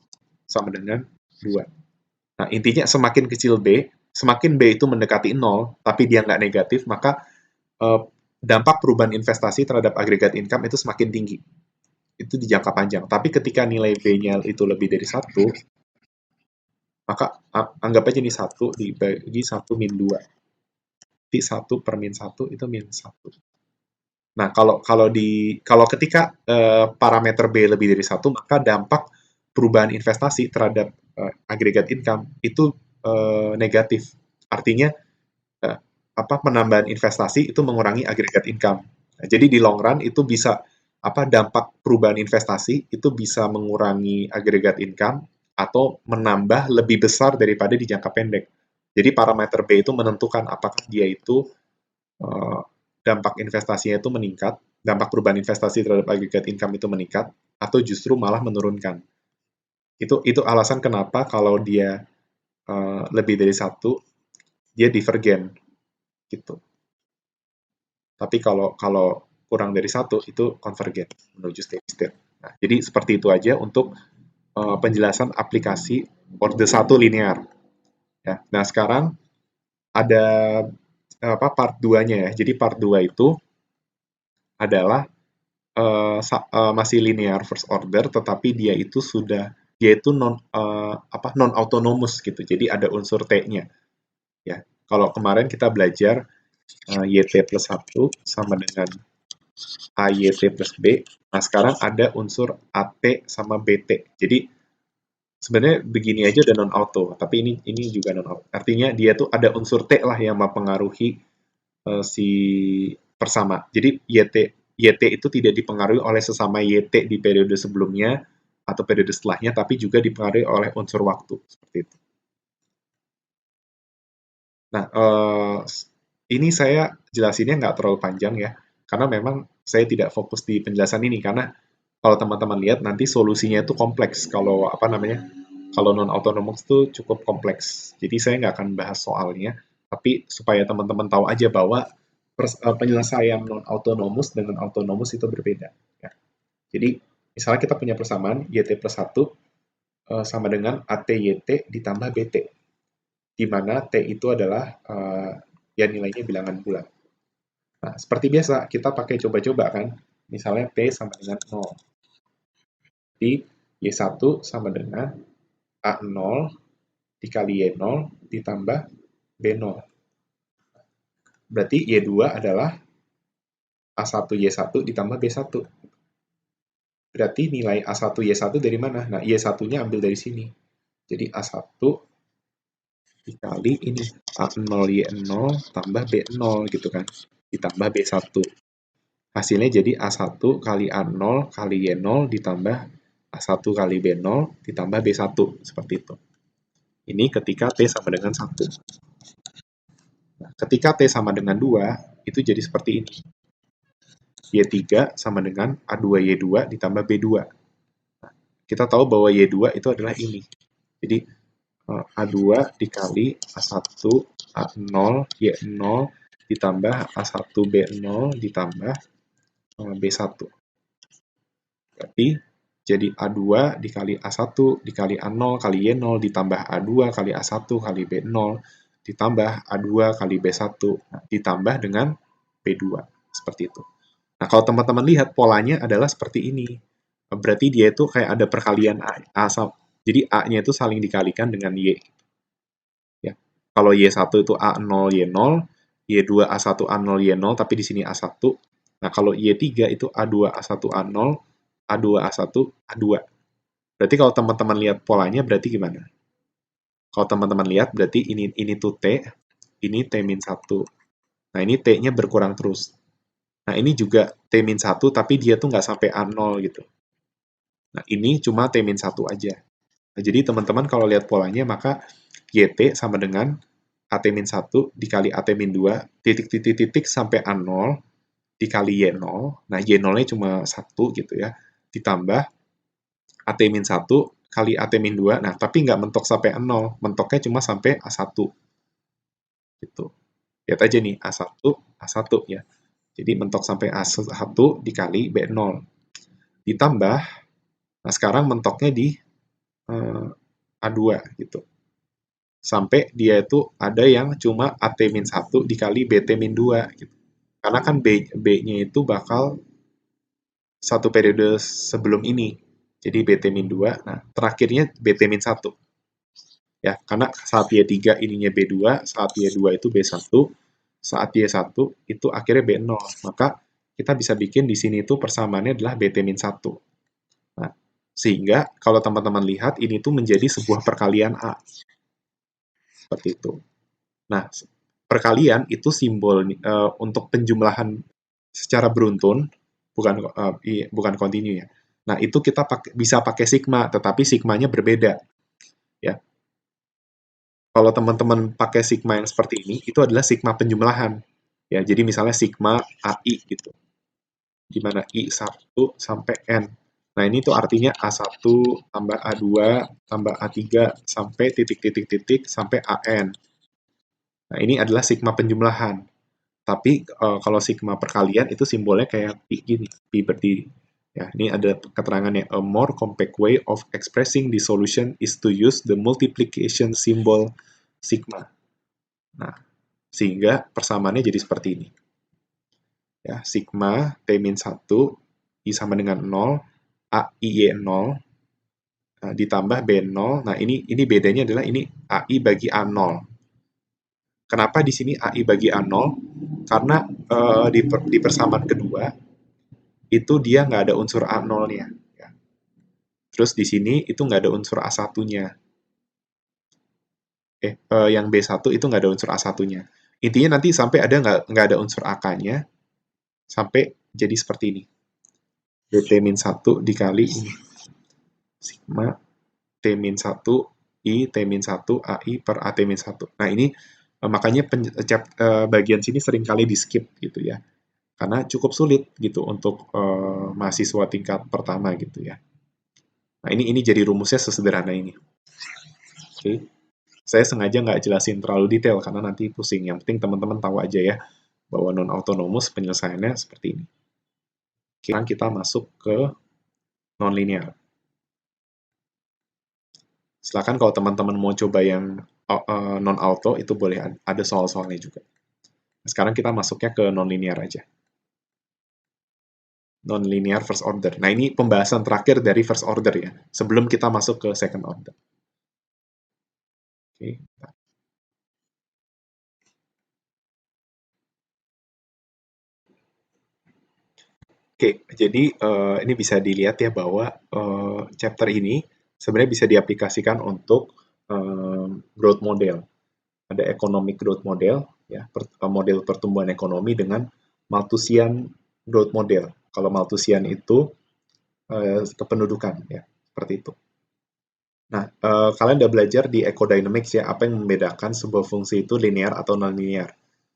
sama dengan 2. Nah, intinya semakin kecil B, semakin B itu mendekati 0, tapi dia nggak negatif, maka dampak perubahan investasi terhadap aggregate income itu semakin tinggi. Itu di jangka panjang. Tapi ketika nilai B-nya itu lebih dari 1, maka anggap aja nih 1 dibagi 1 min 2. Jadi 1 per min 1 itu min 1. Nah, kalau ketika parameter B lebih dari satu, maka dampak perubahan investasi terhadap aggregate income itu negatif. Artinya eh, penambahan investasi itu mengurangi aggregate income. Nah, jadi di long run itu bisa dampak perubahan investasi itu bisa mengurangi aggregate income atau menambah lebih besar daripada di jangka pendek. Jadi parameter B itu menentukan apakah dia itu eh, dampak investasinya itu meningkat, dampak perubahan investasi terhadap aggregate income itu meningkat, atau justru malah menurunkan. Itu alasan kenapa kalau dia lebih dari satu, dia divergen gitu. Tapi kalau kalau kurang dari satu itu konvergen menuju steady state. Nah, jadi seperti itu aja untuk penjelasan aplikasi order satu linear. Ya. Nah, sekarang ada part 2-nya ya. Jadi part 2 itu adalah masih linear first order, tetapi dia itu non autonomous gitu. Jadi ada unsur T-nya ya. Kalau kemarin kita belajar YT plus 1 sama dengan AYT plus B. Nah, sekarang ada unsur AT sama BT. Jadi sebenarnya begini aja udah non auto, tapi ini juga non auto. Artinya dia tuh ada unsur T lah yang mempengaruhi si persama. Jadi YT itu tidak dipengaruhi oleh sesama YT di periode sebelumnya atau periode setelahnya, tapi juga dipengaruhi oleh unsur waktu seperti itu. Nah, ini saya jelasinnya nggak terlalu panjang ya, karena memang saya tidak fokus di penjelasan ini, karena kalau teman-teman lihat nanti solusinya itu kompleks. Kalau kalau non autonomous itu cukup kompleks. Jadi saya nggak akan bahas soalnya, tapi supaya teman-teman tahu aja bahwa penyelesaian non autonomous dengan autonomous itu berbeda. Ya. Jadi misalnya kita punya persamaan YT plus 1 sama dengan ATYT ditambah BT, di mana T itu adalah ya nilainya bilangan bulat. Nah, seperti biasa, kita pakai coba-coba kan. Misalnya T sama dengan 0. Jadi Y1 sama dengan A0 dikali Y0 ditambah B0. Berarti Y2 adalah A1 Y1 ditambah B1. Berarti nilai A1 Y1 dari mana? Nah, Y1-nya ambil dari sini. Jadi A1 dikali ini A0 Y0 tambah B0 gitu kan. Ditambah B1. Hasilnya jadi A1 kali A0 kali Y0 ditambah A1 kali B0 ditambah B1. Seperti itu. Ini ketika T sama dengan 1. Nah, ketika T sama dengan 2, itu jadi seperti ini. Y3 sama dengan A2Y2 ditambah B2. Nah, kita tahu bahwa Y2 itu adalah ini. Jadi A2 dikali A1 A0 Y0 ditambah A1 B0 ditambah B1. Berarti jadi A2 dikali A1 dikali A0 kali Y0 ditambah A2 kali A1 kali B0 ditambah A2 kali B1 ditambah dengan B2. Seperti itu. Nah, kalau teman-teman lihat polanya adalah seperti ini. Berarti dia itu kayak ada perkalian jadi A-nya itu saling dikalikan dengan Y. Ya. Kalau Y1 itu A0 Y0, Y2 A1 A0 Y0, tapi di sini A1. Nah, kalau Y3 itu A2 A1 A0, A2 A1 A2. Berarti kalau teman-teman lihat polanya berarti gimana? Kalau teman-teman lihat berarti ini tuh T, ini T-1. Nah, ini T-nya berkurang terus. Nah, ini juga T-1 tapi dia tuh nggak sampai A0 gitu. Nah, ini cuma T-1 aja. Nah, jadi teman-teman kalau lihat polanya maka YT sama dengan AT-1 dikali AT-2 titik-titik-titik sampai A0 dikali Y0. Nah, Y0-nya cuma 1 gitu ya. Ditambah AT-1 kali AT-2. Nah, tapi nggak mentok sampai A0. Mentoknya cuma sampai A1. Gitu. Lihat aja nih, A1, A1 ya. Jadi mentok sampai A1 dikali B0. Ditambah, nah sekarang mentoknya di A2 gitu. Sampai dia itu ada yang cuma AT-1 dikali BT-2 gitu. Karena kan B-nya itu bakal satu periode sebelum ini. Jadi BT-2, nah terakhirnya BT-1. Ya, karena saat Y3 ininya B2, saat Y2 itu B1, saat Y1 itu akhirnya B0. Maka kita bisa bikin di sini tuh persamaannya adalah BT-1. Nah, sehingga kalau teman-teman lihat, ini tuh menjadi sebuah perkalian A. Seperti itu. Nah, perkalian itu simbol untuk penjumlahan secara beruntun, bukan kontinu ya. Nah, itu kita bisa pakai sigma, tetapi sigmanya berbeda. Ya, kalau teman-teman pakai sigma yang seperti ini, itu adalah sigma penjumlahan. Ya, jadi misalnya sigma AI gitu, di mana I1 sampai N. Nah, ini tuh artinya A1 tambah A2 tambah A3 sampai titik-titik-titik sampai AN. Nah, ini adalah sigma penjumlahan. Tapi kalau sigma perkalian itu simbolnya kayak pi gini, pi berdiri. Ya, ini ada keterangannya. A more compact way of expressing the solution is to use the multiplication symbol sigma. Nah, sehingga persamaannya jadi seperti ini. Ya, sigma T-1 I sama dengan 0, AI 0, ditambah B0. Nah, ini bedanya adalah ini AI bagi A0. Kenapa di sini AI bagi A0? Karena di persamaan kedua, itu dia nggak ada unsur A0-nya. Ya. Terus di sini itu nggak ada unsur A1-nya. Yang B1 itu nggak ada unsur A1-nya. Intinya nanti sampai ada nggak ada unsur AK-nya, sampai jadi seperti ini. BT-1 dikali ini. Sigma T-1 I T-1 AI per AT-1. Nah, ini makanya bagian sini sering kali di skip gitu ya. Karena cukup sulit gitu untuk mahasiswa tingkat pertama gitu ya. Nah, ini jadi rumusnya sesederhana ini. Oke. Saya sengaja nggak jelasin terlalu detail karena nanti pusing. Yang penting teman-teman tahu aja ya bahwa non-autonomous penyelesaiannya seperti ini. Sekarang kita masuk ke non-linear. Silakan kalau teman-teman mau coba yang non-auto, itu boleh ada soal-soalnya juga. Sekarang kita masuknya ke non-linear aja. Non-linear first order. Nah, ini pembahasan terakhir dari first order ya, sebelum kita masuk ke second order. Oke. Oke, jadi ini bisa dilihat ya bahwa chapter ini sebenarnya bisa diaplikasikan untuk growth model. Ada economic growth model, ya, model pertumbuhan ekonomi dengan Malthusian growth model. Kalau Malthusian itu kependudukan, ya, seperti itu. Nah, kalian udah belajar di ecodynamics ya, apa yang membedakan sebuah fungsi itu linear atau non-linear.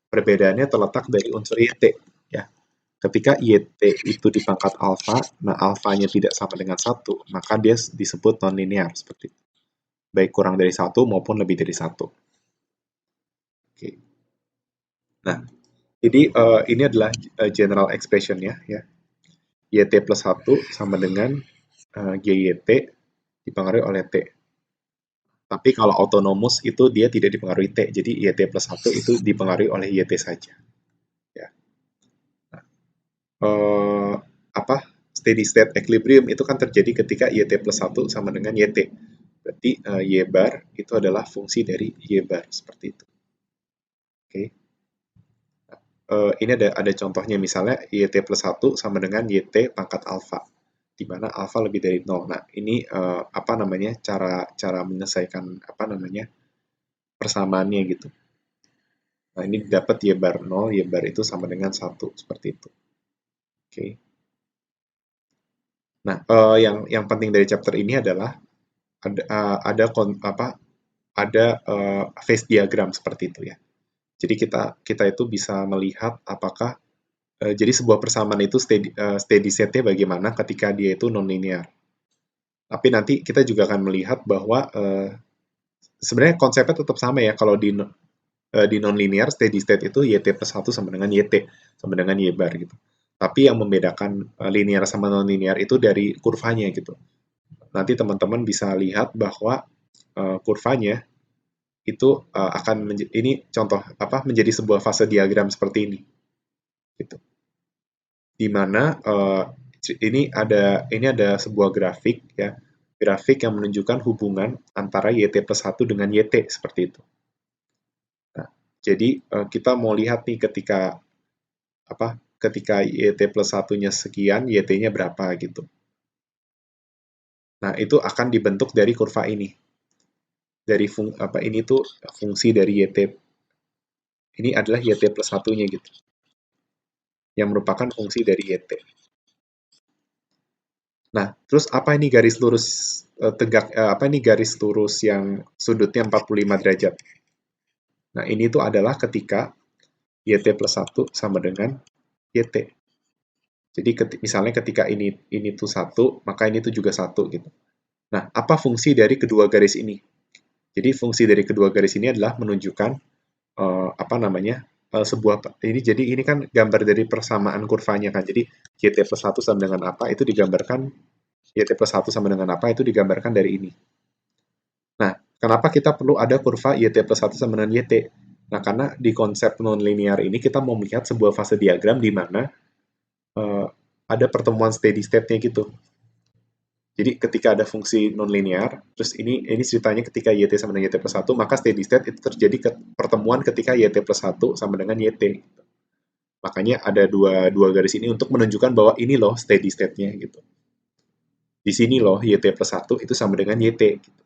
Perbedaannya terletak dari unsur YT, ya. Ketika YT itu di pangkat alfa, nah alfanya tidak sama dengan 1, maka dia disebut non-linear, seperti itu. Baik kurang dari 1 maupun lebih dari 1. Oke. Nah, jadi ini adalah general expression ya. YT plus 1 sama dengan GYT dipengaruhi oleh T. Tapi kalau autonomous itu dia tidak dipengaruhi T, jadi YT plus 1 itu dipengaruhi oleh YT saja. Ya. Nah, apa steady state equilibrium itu kan terjadi ketika YT plus 1 sama dengan YT. Berarti Y bar itu adalah fungsi dari Y bar, seperti itu. Oke. Ini ada contohnya, misalnya YT plus 1 sama dengan YT pangkat alfa, di mana alfa lebih dari 0. Nah, ini apa namanya, cara menyelesaikan apa namanya persamaannya gitu. Nah, ini dapat Y bar 0, Y bar itu sama dengan 1, seperti itu. Oke. Nah, yang penting dari chapter ini adalah ada phase diagram seperti itu ya. Jadi kita itu bisa melihat apakah jadi sebuah persamaan itu steady state-nya bagaimana ketika dia itu non-linear. Tapi nanti kita juga akan melihat bahwa sebenarnya konsepnya tetap sama ya. Kalau di non-linear steady state itu YT plus 1 sama dengan YT, sama dengan Y bar gitu. Tapi yang membedakan linear sama non-linear itu dari kurvanya gitu. Nanti teman-teman bisa lihat bahwa kurvanya itu akan ini contoh apa menjadi sebuah fase diagram seperti ini. Gitu. Di mana ini ada sebuah grafik ya, grafik yang menunjukkan hubungan antara YT plus 1 dengan YT seperti itu. Nah, jadi kita mau lihat nih ketika apa ketika YT plus 1-nya sekian, YT-nya berapa gitu. Nah, itu akan dibentuk dari kurva ini. Dari ini tuh fungsi dari YT. Ini adalah YT plus 1-nya gitu. Yang merupakan fungsi dari YT. Nah, terus apa ini garis lurus tegak, apa ini garis lurus yang sudutnya 45 derajat? Nah, ini tuh adalah ketika YT plus 1 sama dengan YT. Jadi misalnya ketika ini tuh 1, maka ini tuh juga 1 gitu. Nah, apa fungsi dari kedua garis ini? Jadi fungsi dari kedua garis ini adalah menunjukkan apa namanya? Sebuah ini kan gambar dari persamaan kurvanya kan. Jadi YT plus 1 sama dengan apa itu digambarkan YT plus 1 sama dengan apa itu digambarkan dari ini. Nah, kenapa kita perlu ada kurva YT plus 1 sama dengan YT? Nah, karena di konsep non-linear ini kita mau melihat sebuah fase diagram di mana ada pertemuan steady state-nya gitu. Jadi ketika ada fungsi non-linear, terus ini ceritanya ketika YT sama dengan YT plus 1, maka steady state itu terjadi pertemuan ketika YT plus 1 sama dengan YT. Makanya ada dua garis ini untuk menunjukkan bahwa ini loh steady state-nya gitu. Di sini loh YT plus 1 itu sama dengan YT. Gitu.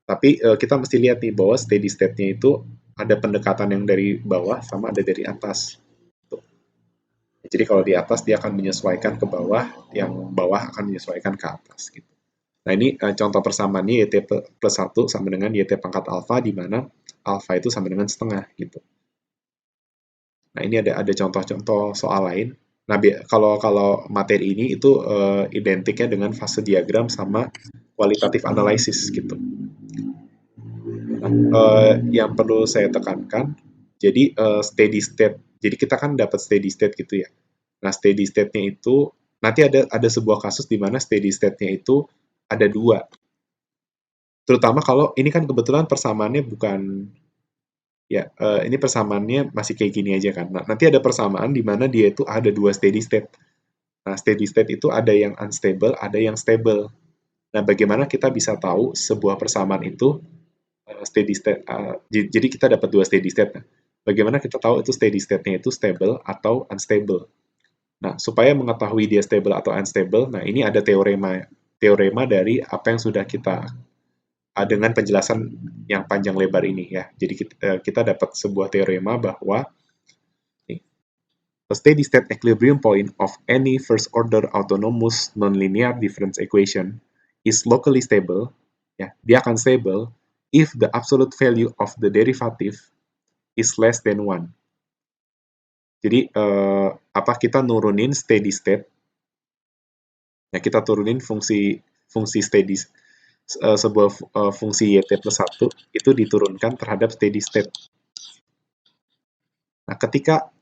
Tapi kita mesti lihat nih bahwa steady state-nya itu ada pendekatan yang dari bawah sama ada dari atas. Jadi kalau di atas dia akan menyesuaikan ke bawah, yang bawah akan menyesuaikan ke atas gitu. Nah ini contoh persamaannya YT plus 1 sama dengan YT pangkat alfa, di mana alfa itu sama dengan setengah gitu. Nah ini ada contoh-contoh soal lain. Nah kalau materi ini itu identiknya dengan fase diagram sama kualitatif analisis gitu. Nah, yang perlu saya tekankan, jadi steady state. Jadi kita kan dapat steady state gitu ya. Nah, steady state-nya itu nanti ada sebuah kasus di mana steady state-nya itu ada dua. Terutama kalau ini kan kebetulan persamaannya bukan ya ini persamaannya masih kayak gini aja kan. Nah, nanti ada persamaan di mana dia itu ada dua steady state. Nah, steady state itu ada yang unstable, ada yang stable. Nah, bagaimana kita bisa tahu sebuah persamaan itu steady state? Jadi kita dapat dua steady state. Nah, bagaimana kita tahu itu steady state-nya itu stable atau unstable? Nah, supaya mengetahui dia stable atau unstable, nah ini ada teorema dari apa yang sudah kita dengan penjelasan yang panjang lebar ini ya. Jadi kita dapat sebuah teorema bahwa a steady state equilibrium point of any first order autonomous nonlinear difference equation is locally stable. Ya, dia akan stable if the absolute value of the derivative is less than 1. Jadi apa kita nurunin steady state? Ya, kita turunin fungsi steady sebuah fungsi YT plus 1 itu diturunkan terhadap steady state. Nah, ketika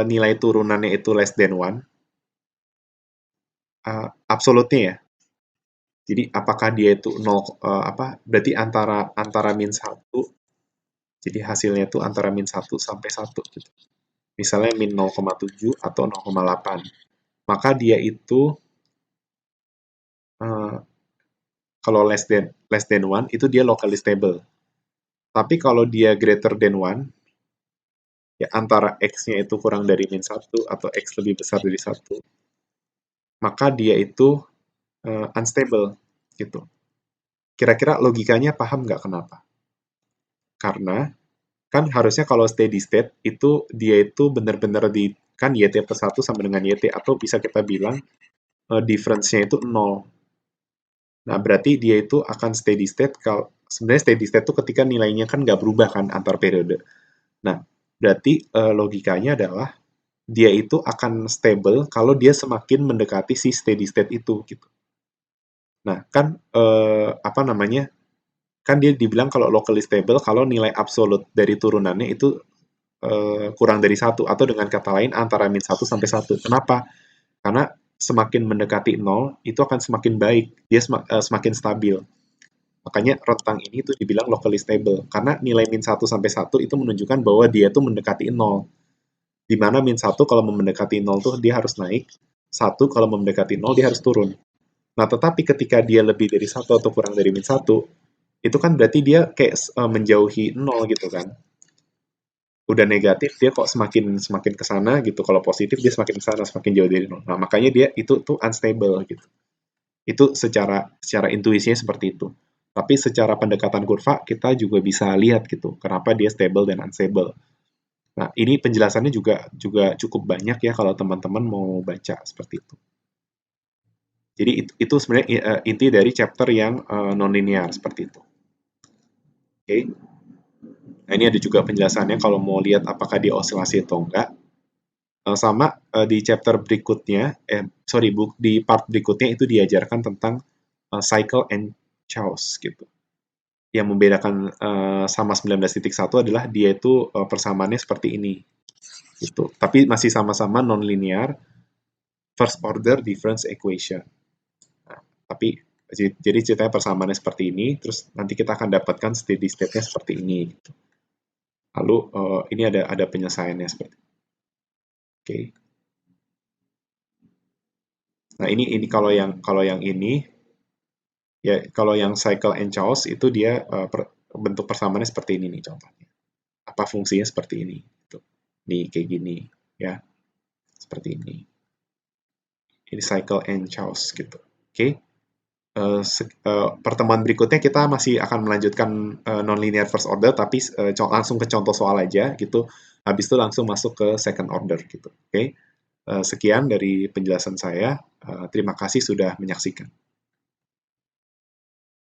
nilai turunannya itu less than 1, absolutnya ya. Jadi apakah dia itu 0 berarti antara min 1, jadi hasilnya itu antara min 1 sampai 1 gitu. Misalnya min 0,7 atau 0,8. Maka dia itu kalau less than 1 itu dia locally stable. Tapi kalau dia greater than 1, ya antara X-nya itu kurang dari min 1 atau X lebih besar dari 1, maka dia itu unstable gitu. Kira-kira logikanya paham nggak kenapa? Karena kan harusnya kalau steady state itu dia itu benar-benar kan YT plus 1 sama dengan YT, atau bisa kita bilang difference-nya itu 0. Nah, berarti dia itu akan steady state kalau sebenarnya steady state itu ketika nilainya kan nggak berubah kan antar periode. Nah, berarti logikanya adalah dia itu akan stable kalau dia semakin mendekati si steady state itu gitu. Nah, kan apa namanya? Kan dia dibilang kalau locally stable kalau nilai absolut dari turunannya itu kurang dari 1, atau dengan kata lain antara min 1 sampai 1. Kenapa? Karena semakin mendekati 0 itu akan semakin baik, dia semakin stabil. Makanya rentang ini tuh dibilang locally stable, karena nilai min 1 sampai 1 itu menunjukkan bahwa dia tuh mendekati 0. Di mana min 1 kalau mendekati 0 tuh dia harus naik, 1 kalau mendekati 0 dia harus turun. Nah, tetapi ketika dia lebih dari 1 atau kurang dari min 1, itu kan berarti dia kayak menjauhi 0 gitu kan. udah negatif dia kok semakin semakin ke sana gitu. Kalau positif dia semakin ke sana, semakin jauh dari nol. Nah, makanya dia itu tuh unstable gitu. Itu secara secara intuisinya seperti itu. Tapi secara pendekatan kurva kita juga bisa lihat gitu, kenapa dia stable dan unstable. Nah, ini penjelasannya juga juga cukup banyak ya kalau teman-teman mau baca seperti itu. Jadi itu sebenarnya inti dari chapter yang nonlinear seperti itu. Oke. Okay? Nah, ini ada juga penjelasannya kalau mau lihat apakah dia osilasi atau enggak. Sama di chapter berikutnya, sorry, di part berikutnya itu diajarkan tentang cycle and chaos gitu. Yang membedakan sama 19.1 adalah dia itu persamaannya seperti ini gitu. Tapi masih sama-sama nonlinear first order difference equation. Nah, tapi jadi ceritanya persamaannya seperti ini, terus nanti kita akan dapatkan steady state-nya seperti ini gitu. Lalu ini ada penyelesaiannya seperti itu. Oke. Okay. Nah, ini kalau yang ini ya kalau yang cycle and chaos itu dia bentuk persamaannya seperti ini nih contohnya. Apa fungsinya seperti ini gitu. Nih kayak gini ya. Seperti ini. Ini cycle and chaos gitu. Oke. Okay? Pertemuan berikutnya kita masih akan melanjutkan nonlinear first order tapi langsung ke contoh soal aja gitu. Habis itu langsung masuk ke second order gitu. Oke. Okay? Sekian dari penjelasan saya. Terima kasih sudah menyaksikan.